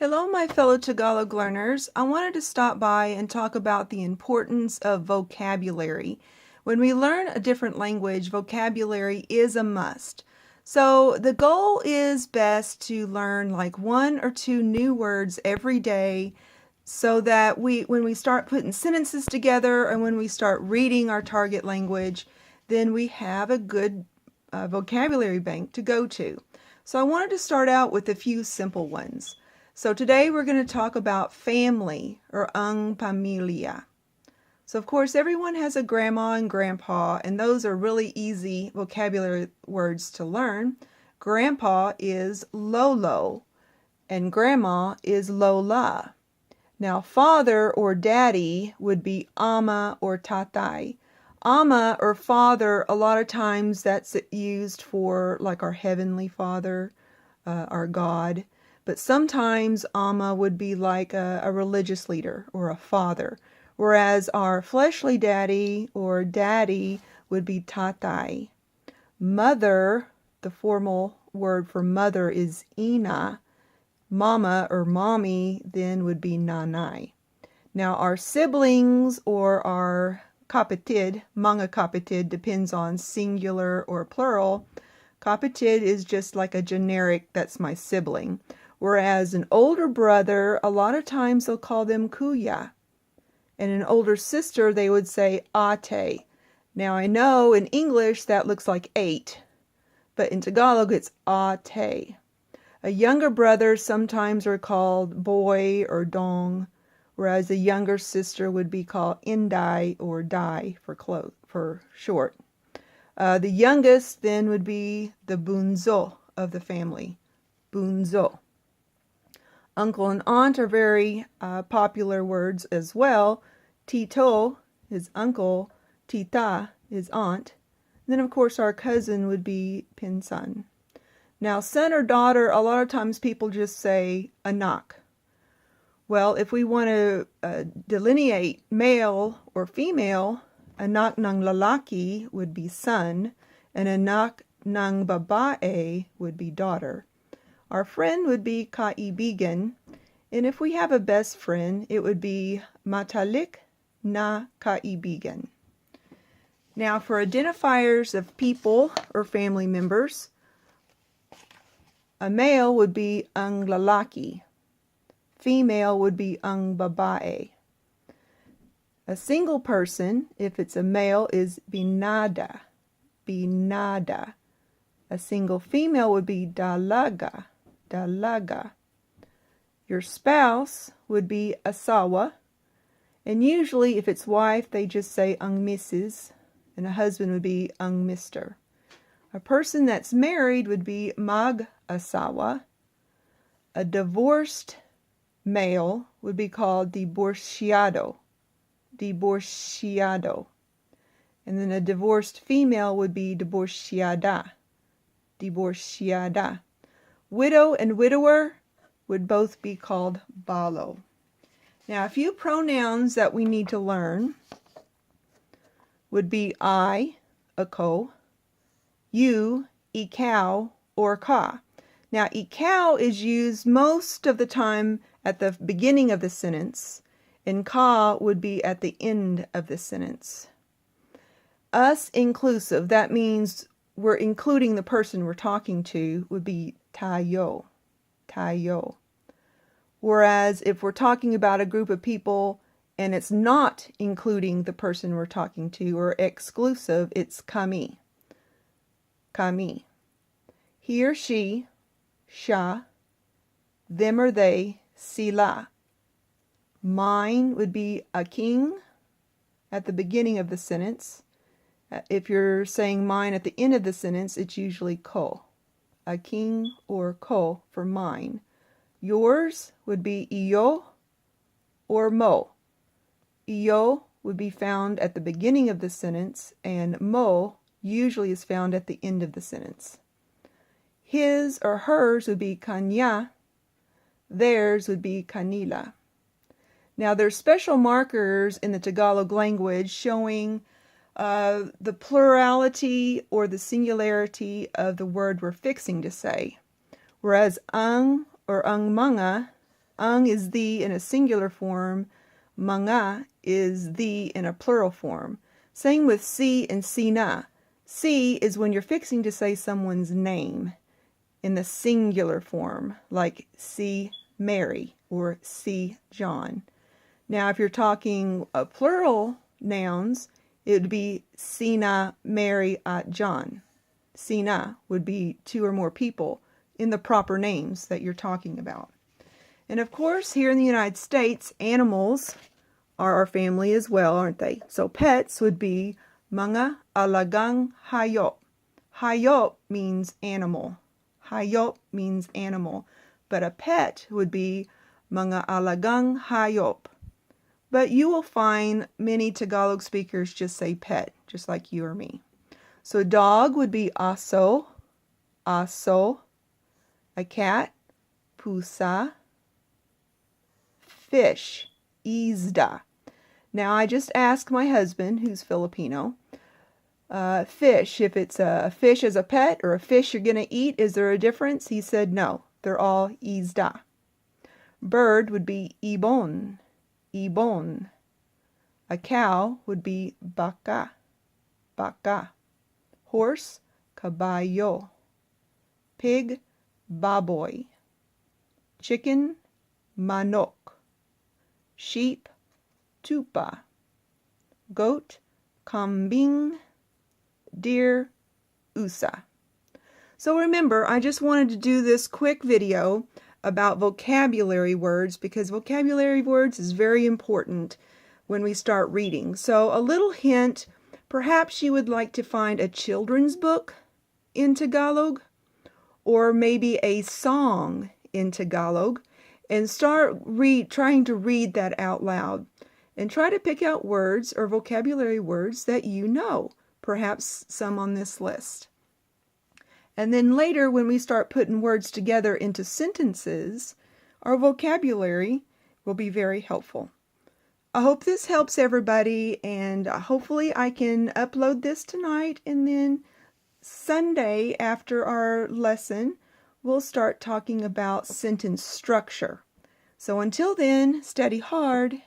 Hello, my fellow Tagalog learners. I wanted to stop by and talk about the importance of vocabulary. When we learn a different language, vocabulary is a must. So the goal is best to learn like one or two new words every day so that when we start putting sentences together and when we start reading our target language, then we have a good vocabulary bank to go to. So I wanted to start out with a few simple ones. So today we're going to talk about family, or ang pamilya. So of course everyone has a grandma and grandpa, and those are really easy vocabulary words to learn. Grandpa is lolo, and grandma is lola. Now father or daddy would be ama or tatay. Ama or father, a lot of times that's used for like our heavenly father, our God. But sometimes ama would be like a religious leader or a father, whereas our fleshly daddy or daddy would be tatay. Mother, the formal word for mother is ina. Mama or mommy then would be nanay. Now our siblings or our kapatid, mga kapatid, depends on singular or plural. Kapatid is just like a generic, that's my sibling. Whereas an older brother, a lot of times they'll call them kuya. And an older sister, they would say ate. Now I know in English that looks like 8, but in Tagalog it's ate. A younger brother sometimes are called boy or dong, whereas a younger sister would be called inday or dai for short. The youngest then would be the bunso of the family, bunso. Uncle and aunt are very popular words as well. Tito is uncle, tita is aunt. And then of course our cousin would be pinsan. Now son or daughter, a lot of times people just say anak. Well, if we want to delineate male or female, anak ng lalaki would be son, and anak ng babae would be daughter. Our friend would be kaibigan, and if we have a best friend, it would be matalik na kaibigan. Now for identifiers of people or family members, a male would be ang lalaki. Female would be ang babae. A single person, if it's a male, is binada. Binada. A single female would be dalaga. Dalaga. Your spouse would be asawa. And usually if it's wife, they just say ang Mrs. And a husband would be ang Mr. A person that's married would be mag-asawa. A divorced male would be called divorciado. Divorciado. And then a divorced female would be divorciada. Divorciada. Widow and widower would both be called balo. Now a few pronouns that we need to learn would be I, ako, you, ikaw, or ka. Now ikaw is used most of the time at the beginning of the sentence, and ka would be at the end of the sentence. Us inclusive, that means we're including the person we're talking to, would be tayo. Tayo. Whereas if we're talking about a group of people and it's not including the person we're talking to, or exclusive, it's kami. Kami. He or she, siya. Them or they, sila. Mine would be aking at the beginning of the sentence. If you're saying mine at the end of the sentence, it's usually ko. Aking or ko for mine. Yours would be iyo or mo. Iyo would be found at the beginning of the sentence, and mo usually is found at the end of the sentence. His or hers would be kanya. Theirs would be kanila. Now there's special markers in the Tagalog language showing the plurality or the singularity of the word we're fixing to say. Whereas ang or ang mga Ang is the in a singular form. Mga is the in a plural form. Same with si and sina. Si is when you're fixing to say someone's name in the singular form, like si Mary or si John. Now, if you're talking plural nouns, it would be sina Mary at John. Sina would be two or more people in the proper names that you're talking about. And of course, here in the United States, animals are our family as well, aren't they? So pets would be mga alagang hayop. Hayop means animal. Hayop means animal. But a pet would be mga alagang hayop. But you will find many Tagalog speakers just say pet, just like you or me. So dog would be aso, aso. A cat, pusa. Fish, isda. Now I just asked my husband, who's Filipino, fish, if it's a fish as a pet or a fish you're going to eat, is there a difference? He said no, they're all isda. Bird would be ibon, ibon. A cow would be baka, baka. Horse, caballo. Pig, baboy. Chicken, manok. Sheep, tupa. Goat, kambing. Deer, usa. So remember, I just wanted to do this quick video about vocabulary words because vocabulary words is very important when we start reading. So a little hint, perhaps you would like to find a children's book in Tagalog or maybe a song in Tagalog and start trying to read that out loud and try to pick out words or vocabulary words that you know, perhaps some on this list. And then later when we start putting words together into sentences, our vocabulary will be very helpful. I hope this helps everybody, and hopefully I can upload this tonight, and then Sunday after our lesson we'll start talking about sentence structure. So until then, study hard.